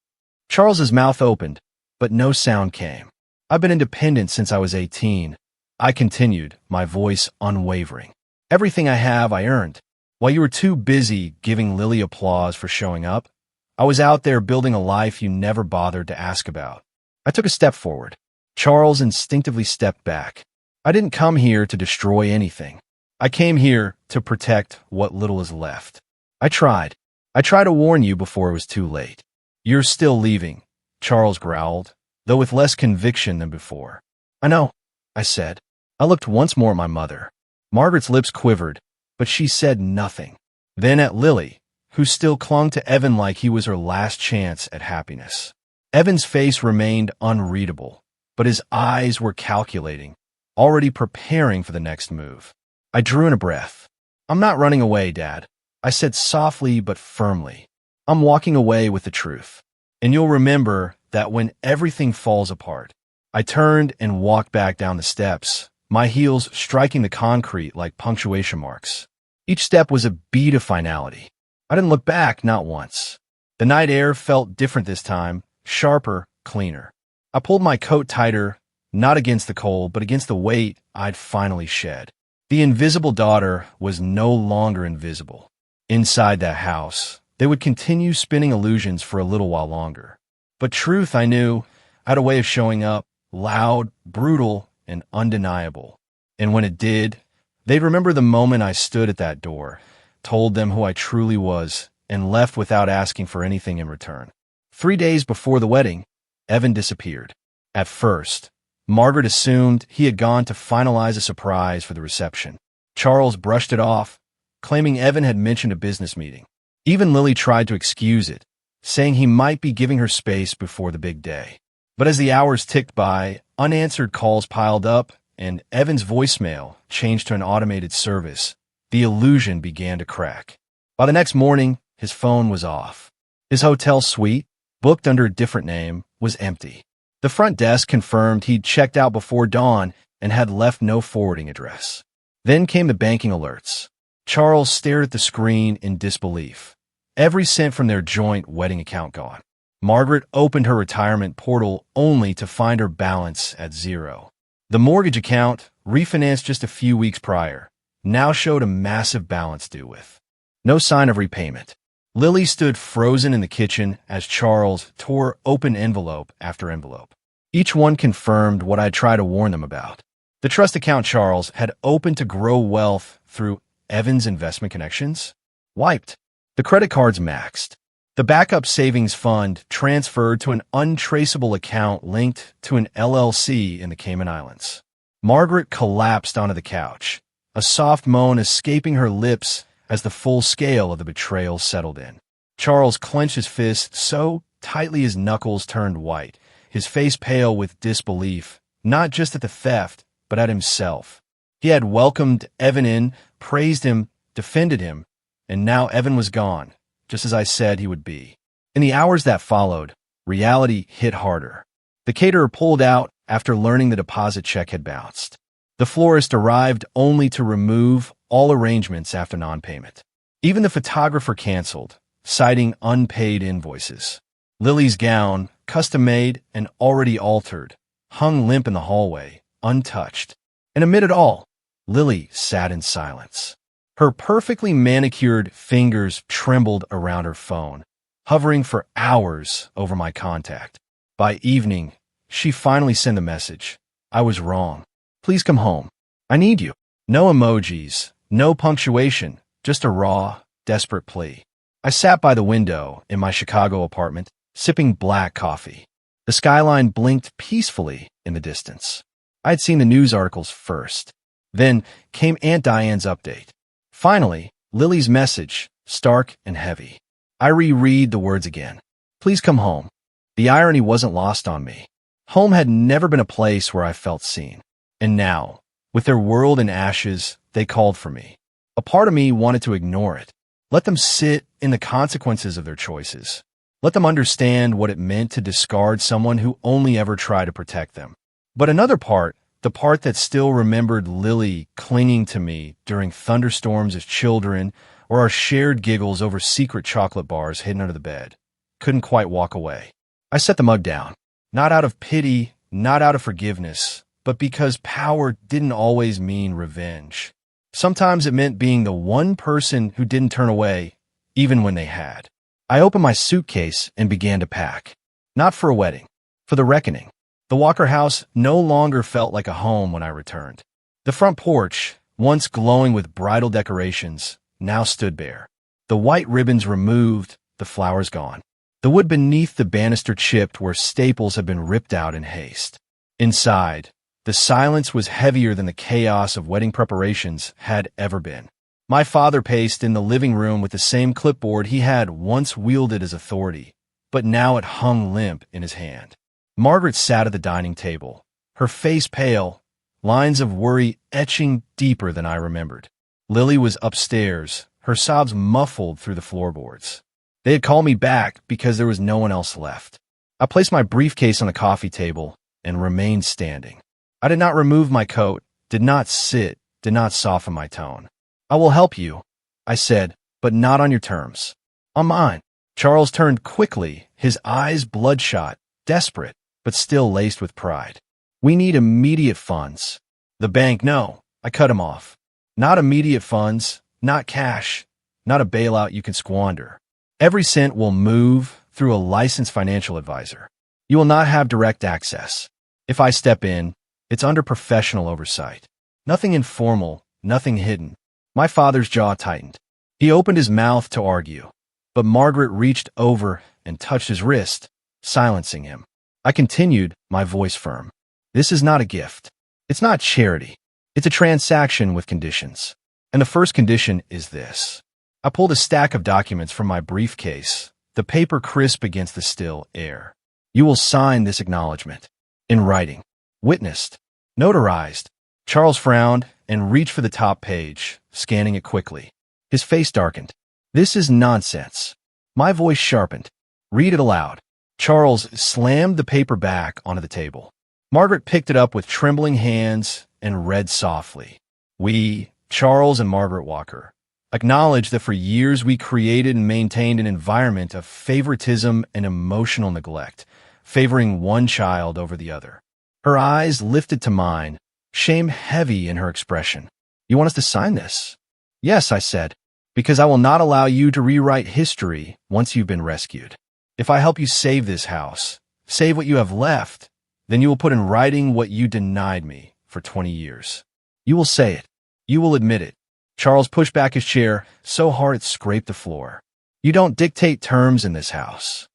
Charles's mouth opened, but no sound came. I've been independent since I was 18. I continued, my voice unwavering. Everything I have, I earned. While you were too busy giving Lily applause for showing up, I was out there building a life you never bothered to ask about. I took a step forward. Charles instinctively stepped back. I didn't come here to destroy anything. I came here to protect what little is left. I tried. I tried to warn you before it was too late. "You're still leaving," Charles growled, though with less conviction than before. "I know," I said. I looked once more at my mother. Margaret's lips quivered, but she said nothing. Then at Lily, who still clung to Evan like he was her last chance at happiness. Evan's face remained unreadable, but his eyes were calculating, already preparing for the next move. I drew in a breath. "I'm not running away, Dad," I said softly but firmly. "I'm walking away with the truth. And you'll remember that when everything falls apart." I turned and walked back down the steps, my heels striking the concrete like punctuation marks. Each step was a beat of finality. I didn't look back, not once. The night air felt different this time, sharper, cleaner. I pulled my coat tighter, not against the cold, but against the weight I'd finally shed. The invisible daughter was no longer invisible. Inside that house, they would continue spinning illusions for a little while longer. But truth, I knew, had a way of showing up, loud, brutal, and undeniable. And when it did, they'd remember the moment I stood at that door, told them who I truly was, and left without asking for anything in return. 3 days before the wedding, Evan disappeared. At first, Margaret assumed he had gone to finalize a surprise for the reception. Charles brushed it off, claiming Evan had mentioned a business meeting. Even Lily tried to excuse it, saying he might be giving her space before the big day. But as the hours ticked by, unanswered calls piled up, and Evan's voicemail changed to an automated service, the illusion began to crack. By the next morning, his phone was off. His hotel suite, booked under a different name, was empty. The front desk confirmed he'd checked out before dawn and had left no forwarding address. Then came the banking alerts. Charles stared at the screen in disbelief. Every cent from their joint wedding account gone. Margaret opened her retirement portal only to find her balance at zero. The mortgage account, refinanced just a few weeks prior, now showed a massive balance due with. No sign of repayment. Lily stood frozen in the kitchen as Charles tore open envelope after envelope. Each one confirmed what I'd tried to warn them about. The trust account Charles had opened to grow wealth through Evan's investment connections? Wiped. The credit cards maxed. The backup savings fund transferred to an untraceable account linked to an LLC in the Cayman Islands. Margaret collapsed onto the couch, a soft moan escaping her lips as the full scale of the betrayal settled in. Charles clenched his fist so tightly his knuckles turned white, his face pale with disbelief, not just at the theft, but at himself. He had welcomed Evan in, praised him, defended him, and now Evan was gone, just as I said he would be. In the hours that followed, reality hit harder. The caterer pulled out after learning the deposit check had bounced. The florist arrived only to remove all arrangements after non-payment. Even the photographer canceled, citing unpaid invoices. Lily's gown, custom-made and already altered, hung limp in the hallway, untouched. And amid it all, Lily sat in silence. Her perfectly manicured fingers trembled around her phone, hovering for hours over my contact. By evening, she finally sent a message. "I was wrong. Please come home. I need you." No emojis, no punctuation, just a raw, desperate plea. I sat by the window in my Chicago apartment, sipping black coffee. The skyline blinked peacefully in the distance. I had seen the news articles first. Then came Aunt Diane's update. Finally, Lily's message, stark and heavy. I reread the words again. "Please come home." The irony wasn't lost on me. Home had never been a place where I felt seen. And now, with their world in ashes, they called for me. A part of me wanted to ignore it. Let them sit in the consequences of their choices. Let them understand what it meant to discard someone who only ever tried to protect them. But another part, the part that still remembered Lily clinging to me during thunderstorms as children or our shared giggles over secret chocolate bars hidden under the bed, couldn't quite walk away. I set the mug down, not out of pity, not out of forgiveness, but because power didn't always mean revenge. Sometimes it meant being the one person who didn't turn away, even when they had. I opened my suitcase and began to pack. Not for a wedding, for the reckoning. The Walker house no longer felt like a home when I returned. The front porch, once glowing with bridal decorations, now stood bare. The white ribbons removed, the flowers gone. The wood beneath the banister chipped where staples had been ripped out in haste. Inside, the silence was heavier than the chaos of wedding preparations had ever been. My father paced in the living room with the same clipboard he had once wielded as authority, but now it hung limp in his hand. Margaret sat at the dining table, her face pale, lines of worry etching deeper than I remembered. Lily was upstairs, her sobs muffled through the floorboards. They had called me back because there was no one else left. I placed my briefcase on the coffee table and remained standing. I did not remove my coat, did not sit, did not soften my tone. "I will help you," I said, "but not on your terms. On mine." Charles turned quickly, his eyes bloodshot, desperate, but still laced with pride. "We need immediate funds." "The bank, no." I cut him off. "Not immediate funds, not cash, not a bailout you can squander. Every cent will move through a licensed financial advisor. You will not have direct access. If I step in, it's under professional oversight. Nothing informal, nothing hidden." My father's jaw tightened. He opened his mouth to argue, but Margaret reached over and touched his wrist, silencing him. I continued, my voice firm. "This is not a gift. It's not charity. It's a transaction with conditions. And the first condition is this." I pulled a stack of documents from my briefcase, the paper crisp against the still air. "You will sign this acknowledgement. In writing. Witnessed. Notarized." Charles frowned and reached for the top page, scanning it quickly. His face darkened. "This is nonsense." My voice sharpened. "Read it aloud." Charles slammed the paper back onto the table. Margaret picked it up with trembling hands and read softly. "We, Charles and Margaret Walker, acknowledge that for years we created and maintained an environment of favoritism and emotional neglect, favoring one child over the other." Her eyes lifted to mine, shame heavy in her expression. "You want us to sign this?" "Yes," I said, "because I will not allow you to rewrite history once you've been rescued. If I help you save this house, save what you have left, then you will put in writing what you denied me for 20 years. You will say it. You will admit it." Charles pushed back his chair so hard it scraped the floor. "You don't dictate terms in this house."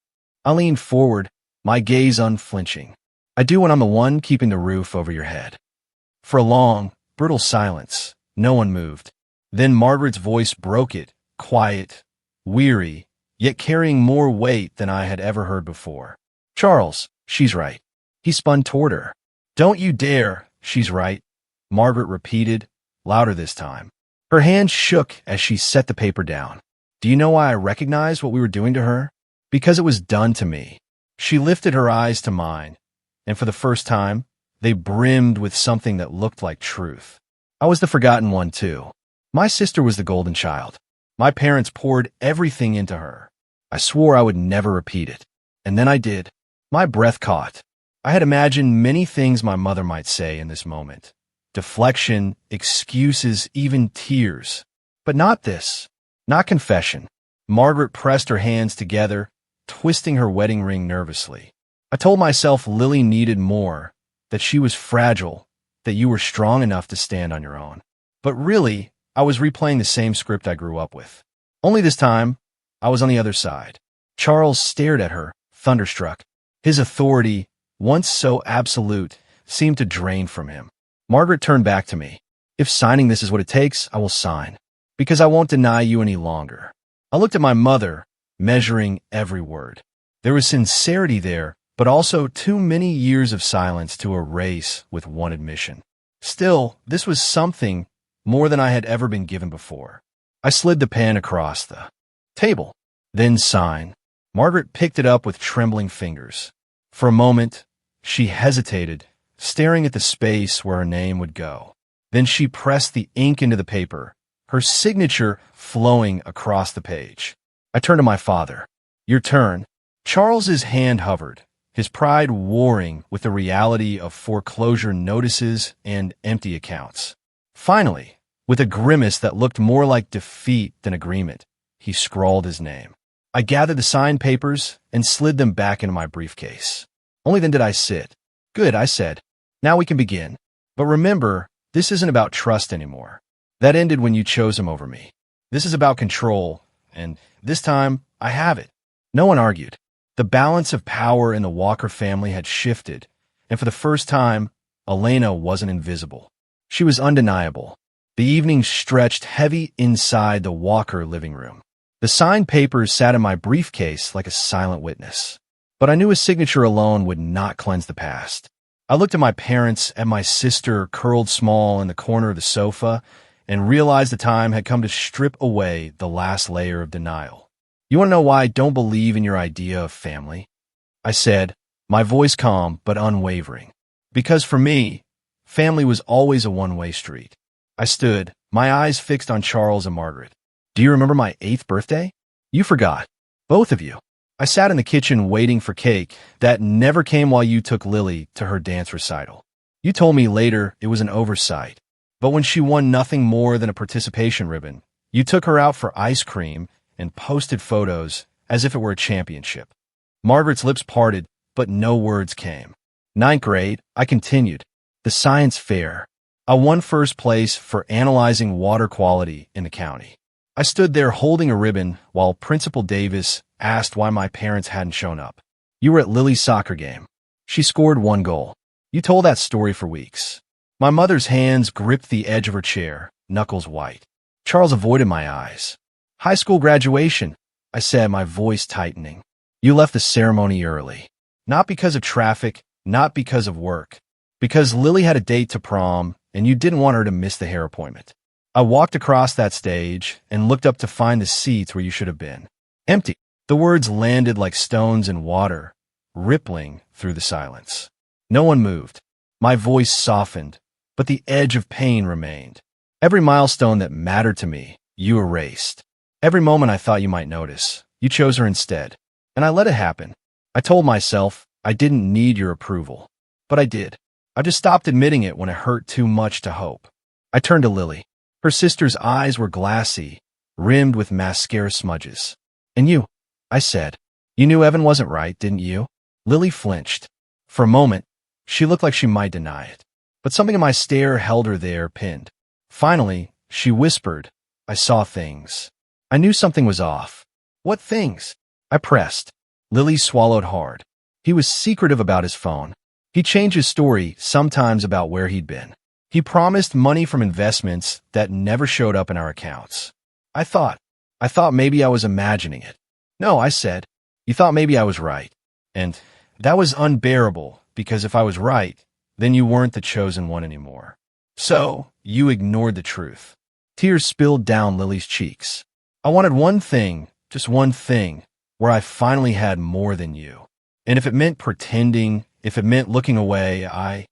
I leaned forward, my gaze unflinching. "I do when I'm the one keeping the roof over your head." For a long, brutal silence, no one moved. Then Margaret's voice broke it, quiet, weary, yet carrying more weight than I had ever heard before. "Charles, she's right." He spun toward her. "Don't you dare, she's right," Margaret repeated, louder this time. Her hand shook as she set the paper down. "Do you know why I recognized what we were doing to her? Because it was done to me." She lifted her eyes to mine, and for the first time, they brimmed with something that looked like truth. I was the forgotten one, too. My sister was the golden child. My parents poured everything into her. I swore I would never repeat it. And then I did. My breath caught. I had imagined many things my mother might say in this moment. Deflection, excuses, even tears. But not this. Not confession. Margaret pressed her hands together, twisting her wedding ring nervously. I told myself Lily needed more, that she was fragile, that you were strong enough to stand on your own. But really, I was replaying the same script I grew up with. Only this time, I was on the other side. Charles stared at her, thunderstruck. His authority, once so absolute, seemed to drain from him. Margaret turned back to me. "If signing this is what it takes, I will sign. Because I won't deny you any longer." I looked at my mother, measuring every word. There was sincerity there, but also too many years of silence to erase with one admission. Still, this was something more than I had ever been given before. I slid the pen across the table. "Then sign." Margaret picked it up with trembling fingers. For a moment, she hesitated, staring at the space where her name would go. Then she pressed the ink into the paper, her signature flowing across the page. I turned to my father. "Your turn." Charles's hand hovered, his pride warring with the reality of foreclosure notices and empty accounts. Finally, with a grimace that looked more like defeat than agreement, he scrawled his name. I gathered the signed papers and slid them back into my briefcase. Only then did I sit. "Good," I said. "Now we can begin. But remember, this isn't about trust anymore. That ended when you chose him over me. This is about control, and this time, I have it." No one argued. The balance of power in the Walker family had shifted, and for the first time, Elena wasn't invisible. She was undeniable. The evenings stretched heavy inside the Walker living room. The signed papers sat in my briefcase like a silent witness. But I knew a signature alone would not cleanse the past. I looked at my parents, at my sister curled small in the corner of the sofa, and realized the time had come to strip away the last layer of denial. You want to know why I don't believe in your idea of family? I said, my voice calm but unwavering. Because for me, family was always a one-way street. I stood, my eyes fixed on Charles and Margaret. Do you remember my 8th birthday? You forgot. Both of you. I sat in the kitchen waiting for cake that never came while you took Lily to her dance recital. You told me later it was an oversight. But when she won nothing more than a participation ribbon, you took her out for ice cream and posted photos as if it were a championship. Margaret's lips parted, but no words came. 9th grade, I continued. The science fair. I won first place for analyzing water quality in the county. I stood there holding a ribbon while Principal Davis asked why my parents hadn't shown up. You were at Lily's soccer game. She scored 1 goal. You told that story for weeks. My mother's hands gripped the edge of her chair, knuckles white. Charles avoided my eyes. High school graduation, I said, my voice tightening. You left the ceremony early. Not because of traffic, not because of work. Because Lily had a date to prom, and you didn't want her to miss the hair appointment. I walked across that stage and looked up to find the seats where you should have been. Empty. The words landed like stones in water, rippling through the silence. No one moved. My voice softened, but the edge of pain remained. Every milestone that mattered to me, you erased. Every moment I thought you might notice, you chose her instead. And I let it happen. I told myself I didn't need your approval. But I did. I just stopped admitting it when it hurt too much to hope. I turned to Lily. Her sister's eyes were glassy, rimmed with mascara smudges. And you, I said. You knew Evan wasn't right, didn't you? Lily flinched. For a moment, she looked like she might deny it. But something in my stare held her there, pinned. Finally, she whispered, I saw things. I knew something was off. What things? I pressed. Lily swallowed hard. He was secretive about his phone. He changed his story, sometimes about where he'd been. He promised money from investments that never showed up in our accounts. I thought maybe I was imagining it. No, I said. You thought maybe I was right. And that was unbearable, because if I was right, then you weren't the chosen one anymore. So, you ignored the truth. Tears spilled down Lily's cheeks. I wanted one thing, just one thing, where I finally had more than you. And if it meant pretending, if it meant looking away, I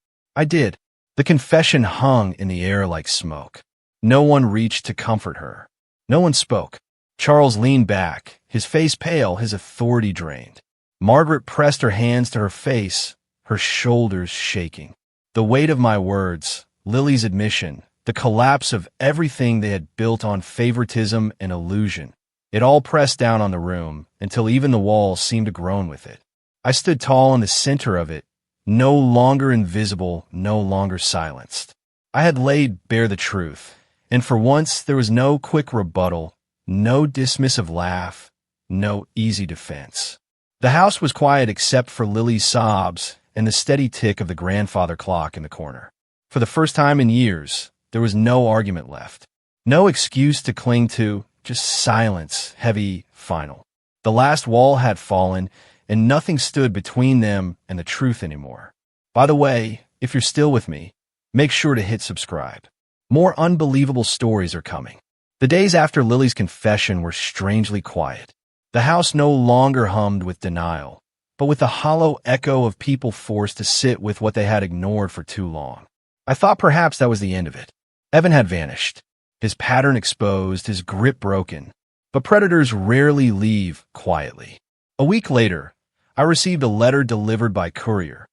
did. The confession hung in the air like smoke. No one reached to comfort her. No one spoke. Charles leaned back, his face pale, his authority drained. Margaret pressed her hands to her face, her shoulders shaking. The weight of my words, Lily's admission, the collapse of everything they had built on favoritism and illusion, it all pressed down on the room until even the walls seemed to groan with it. I stood tall in the center of it, no longer invisible, no longer silenced. I had laid bare the truth, and for once there was no quick rebuttal, no dismissive laugh, no easy defense. The house was quiet except for Lily's sobs and the steady tick of the grandfather clock in the corner. For the first time in years, there was no argument left. No excuse to cling to, just silence, heavy, final. The last wall had fallen, and nothing stood between them and the truth anymore. By the way, if you're still with me, make sure to hit subscribe. More unbelievable stories are coming. The days after Lily's confession were strangely quiet. The house no longer hummed with denial, but with the hollow echo of people forced to sit with what they had ignored for too long. I thought perhaps that was the end of it. Evan had vanished, his pattern exposed, his grip broken. But predators rarely leave quietly. A week later, I received a letter delivered by courier.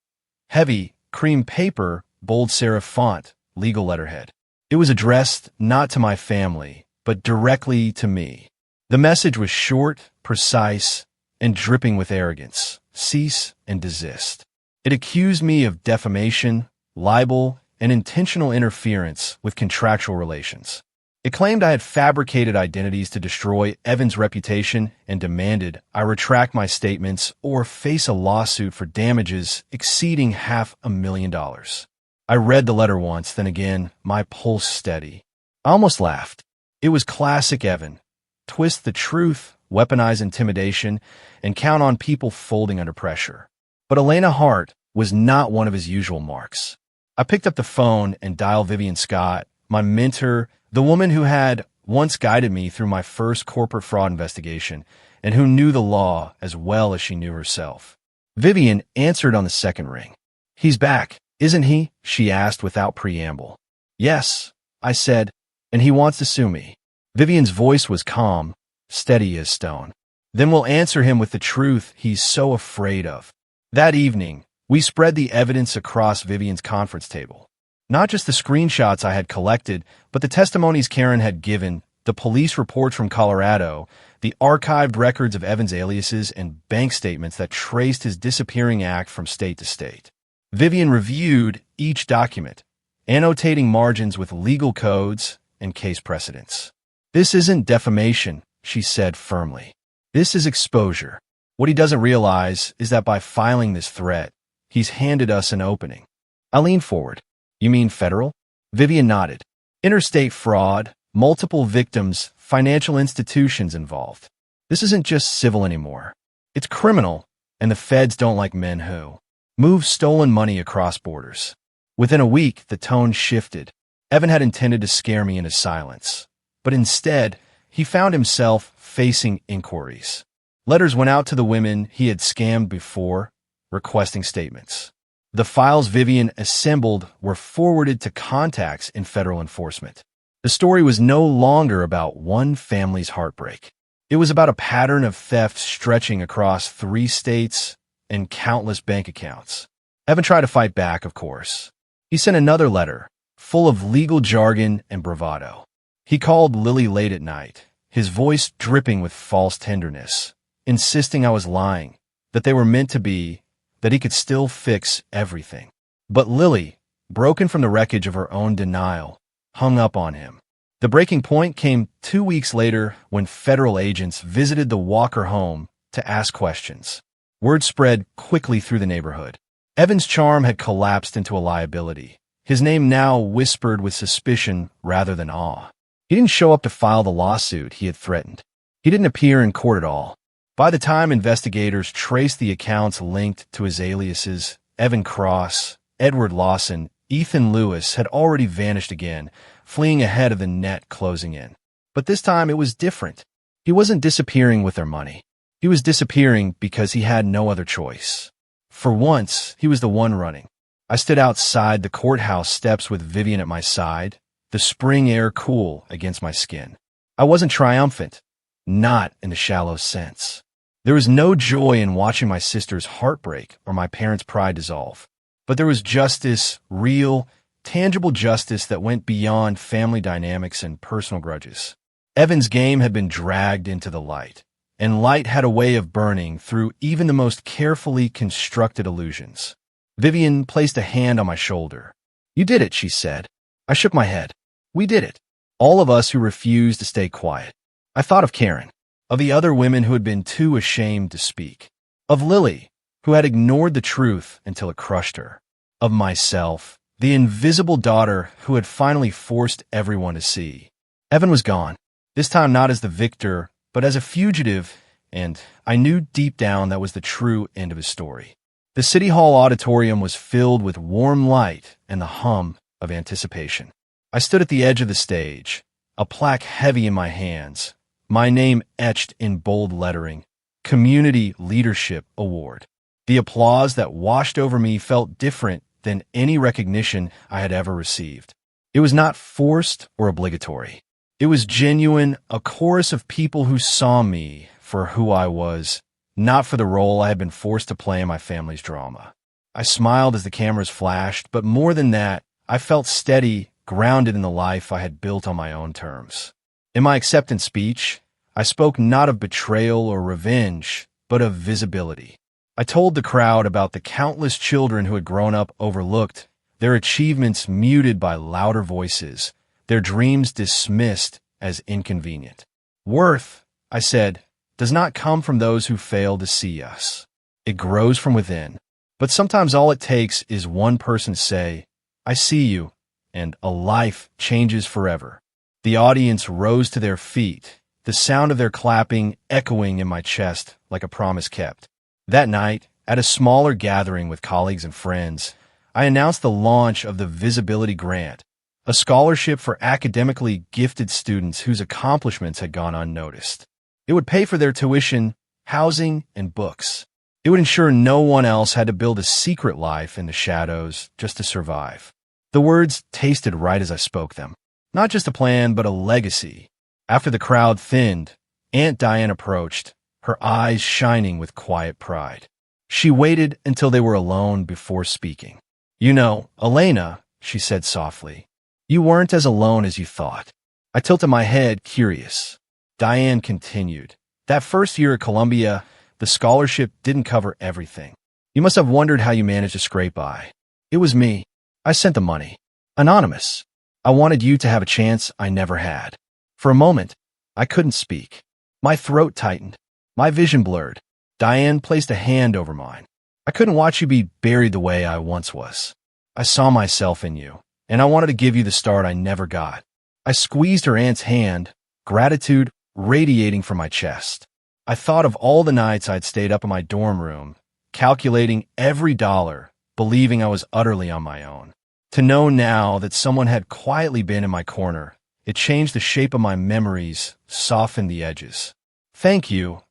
Heavy, cream paper, bold serif font, legal letterhead. It was addressed not to my family, but directly to me. The message was short, precise, and dripping with arrogance. Cease and desist. It accused me of defamation, libel, and intentional interference with contractual relations. It claimed I had fabricated identities to destroy Evan's reputation and demanded I retract my statements or face a lawsuit for damages exceeding $500,000. I read the letter once, then again, my pulse steady. I almost laughed. It was classic Evan. Twist the truth, weaponize intimidation, and count on people folding under pressure. But Elena Hart was not one of his usual marks. I picked up the phone and dialed Vivian Scott, my mentor, the woman who had once guided me through my first corporate fraud investigation and who knew the law as well as she knew herself. Vivian answered on the second ring. "He's back, isn't he?" she asked without preamble. "Yes," I said, "and he wants to sue me." Vivian's voice was calm, steady as stone. "Then we'll answer him with the truth he's so afraid of." That evening, we spread the evidence across Vivian's conference table. Not just the screenshots I had collected, but the testimonies Karen had given, the police reports from Colorado, the archived records of Evan's aliases, and bank statements that traced his disappearing act from state to state. Vivian reviewed each document, annotating margins with legal codes and case precedents. "This isn't defamation," she said firmly. "This is exposure. What he doesn't realize is that by filing this threat, he's handed us an opening." I leaned forward. "You mean federal?" Vivian nodded. "Interstate fraud, multiple victims, financial institutions involved. This isn't just civil anymore. It's criminal, and the feds don't like men who move stolen money across borders." Within a week, the tone shifted. Evan had intended to scare me into silence, but instead, he found himself facing inquiries. Letters went out to the women he had scammed before, requesting statements. The files Vivian assembled were forwarded to contacts in federal enforcement. The story was no longer about one family's heartbreak. It was about a pattern of theft stretching across 3 states and countless bank accounts. Evan tried to fight back, of course. He sent another letter, full of legal jargon and bravado. He called Lily late at night, his voice dripping with false tenderness, insisting I was lying, that they were meant to be, that he could still fix everything. But Lily, broken from the wreckage of her own denial, hung up on him. The breaking point came 2 weeks later when federal agents visited the Walker home to ask questions. Word spread quickly through the neighborhood. Evan's charm had collapsed into a liability, his name now whispered with suspicion rather than awe. He didn't show up to file the lawsuit he had threatened. He didn't appear in court at all. By the time investigators traced the accounts linked to his aliases, Evan Cross, Edward Lawson, Ethan Lewis had already vanished again, fleeing ahead of the net closing in. But this time it was different. He wasn't disappearing with their money. He was disappearing because he had no other choice. For once, he was the one running. I stood outside the courthouse steps with Vivian at my side, the spring air cool against my skin. I wasn't triumphant, not in the shallow sense. There was no joy in watching my sister's heartbreak or my parents' pride dissolve. But there was justice, real, tangible justice that went beyond family dynamics and personal grudges. Evan's game had been dragged into the light, and light had a way of burning through even the most carefully constructed illusions. Vivian placed a hand on my shoulder. "You did it," she said. I shook my head. "We did it. All of us who refused to stay quiet." I thought of Karen, of the other women who had been too ashamed to speak, of Lily, who had ignored the truth until it crushed her, of myself, the invisible daughter who had finally forced everyone to see. Evan was gone, this time not as the victor, but as a fugitive, and I knew deep down that was the true end of his story. The City Hall auditorium was filled with warm light and the hum of anticipation. I stood at the edge of the stage, a plaque heavy in my hands, my name etched in bold lettering, Community Leadership Award. The applause that washed over me felt different than any recognition I had ever received. It was not forced or obligatory. It was genuine, a chorus of people who saw me for who I was, not for the role I had been forced to play in my family's drama. I smiled as the cameras flashed, but more than that, I felt steady, grounded in the life I had built on my own terms. In my acceptance speech, I spoke not of betrayal or revenge, but of visibility. I told the crowd about the countless children who had grown up overlooked, their achievements muted by louder voices, their dreams dismissed as inconvenient. Worth, I said, does not come from those who fail to see us. It grows from within. But sometimes all it takes is one person to say, I see you, and a life changes forever. The audience rose to their feet, the sound of their clapping echoing in my chest like a promise kept. That night, at a smaller gathering with colleagues and friends, I announced the launch of the Visibility Grant, a scholarship for academically gifted students whose accomplishments had gone unnoticed. It would pay for their tuition, housing, and books. It would ensure no one else had to build a secret life in the shadows just to survive. The words tasted right as I spoke them. Not just a plan, but a legacy. After the crowd thinned, Aunt Diane approached, her eyes shining with quiet pride. She waited until they were alone before speaking. You know, Elena, she said softly, you weren't as alone as you thought. I tilted my head, curious. Diane continued. That first year at Columbia, the scholarship didn't cover everything. You must have wondered how you managed to scrape by. It was me. I sent the money. Anonymous. I wanted you to have a chance I never had. For a moment, I couldn't speak. My throat tightened. My vision blurred. Diane placed a hand over mine. I couldn't watch you be buried the way I once was. I saw myself in you, and I wanted to give you the start I never got. I squeezed her aunt's hand, gratitude radiating from my chest. I thought of all the nights I'd stayed up in my dorm room, calculating every dollar, believing I was utterly on my own. To know now that someone had quietly been in my corner, it changed the shape of my memories, softened the edges. Thank you,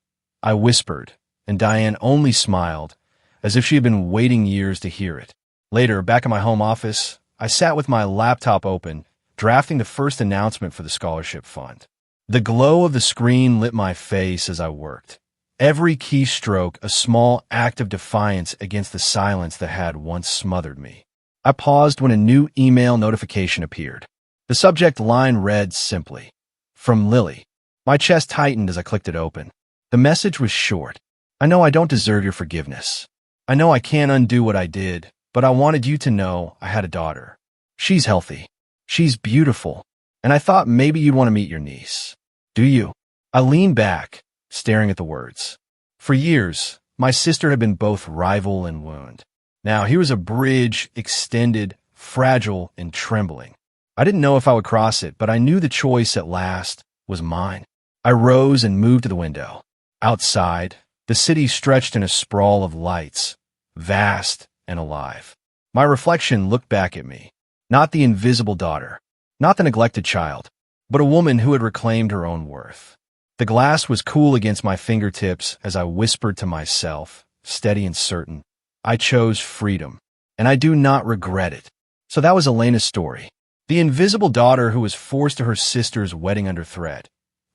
I whispered, and Diane only smiled, as if she had been waiting years to hear it. Later, back in my home office, I sat with my laptop open, drafting the first announcement for the scholarship fund. The glow of the screen lit my face as I worked. Every keystroke a small act of defiance against the silence that had once smothered me. I paused when a new email notification appeared. The subject line read simply, From Lily. My chest tightened as I clicked it open. The message was short. I know I don't deserve your forgiveness. I know I can't undo what I did, but I wanted you to know I had a daughter. She's healthy. She's beautiful. And I thought maybe you'd want to meet your niece. Do you? I leaned back, staring at the words. For years, my sister had been both rival and wound. Now here was a bridge, extended, fragile, and trembling. I didn't know if I would cross it, but I knew the choice at last was mine. I rose and moved to the window. Outside, the city stretched in a sprawl of lights, vast and alive. My reflection looked back at me. Not the invisible daughter, not the neglected child, but a woman who had reclaimed her own worth. The glass was cool against my fingertips as I whispered to myself, steady and certain, I chose freedom, and I do not regret it. So that was Elena's story. The invisible daughter who was forced to her sister's wedding under threat,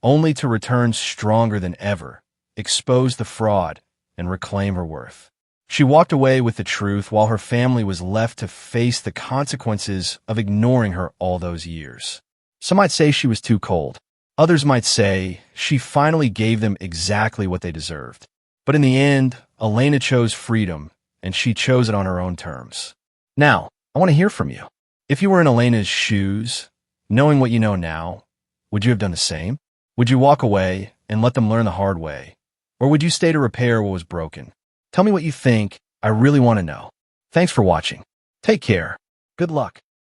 only to return stronger than ever, expose the fraud, and reclaim her worth. She walked away with the truth while her family was left to face the consequences of ignoring her all those years. Some might say she was too cold. Others might say she finally gave them exactly what they deserved. But in the end, Elena chose freedom, and she chose it on her own terms. Now, I want to hear from you. If you were in Elena's shoes, knowing what you know now, would you have done the same? Would you walk away and let them learn the hard way? Or would you stay to repair what was broken? Tell me what you think. I really want to know. Thanks for watching. Take care. Good luck.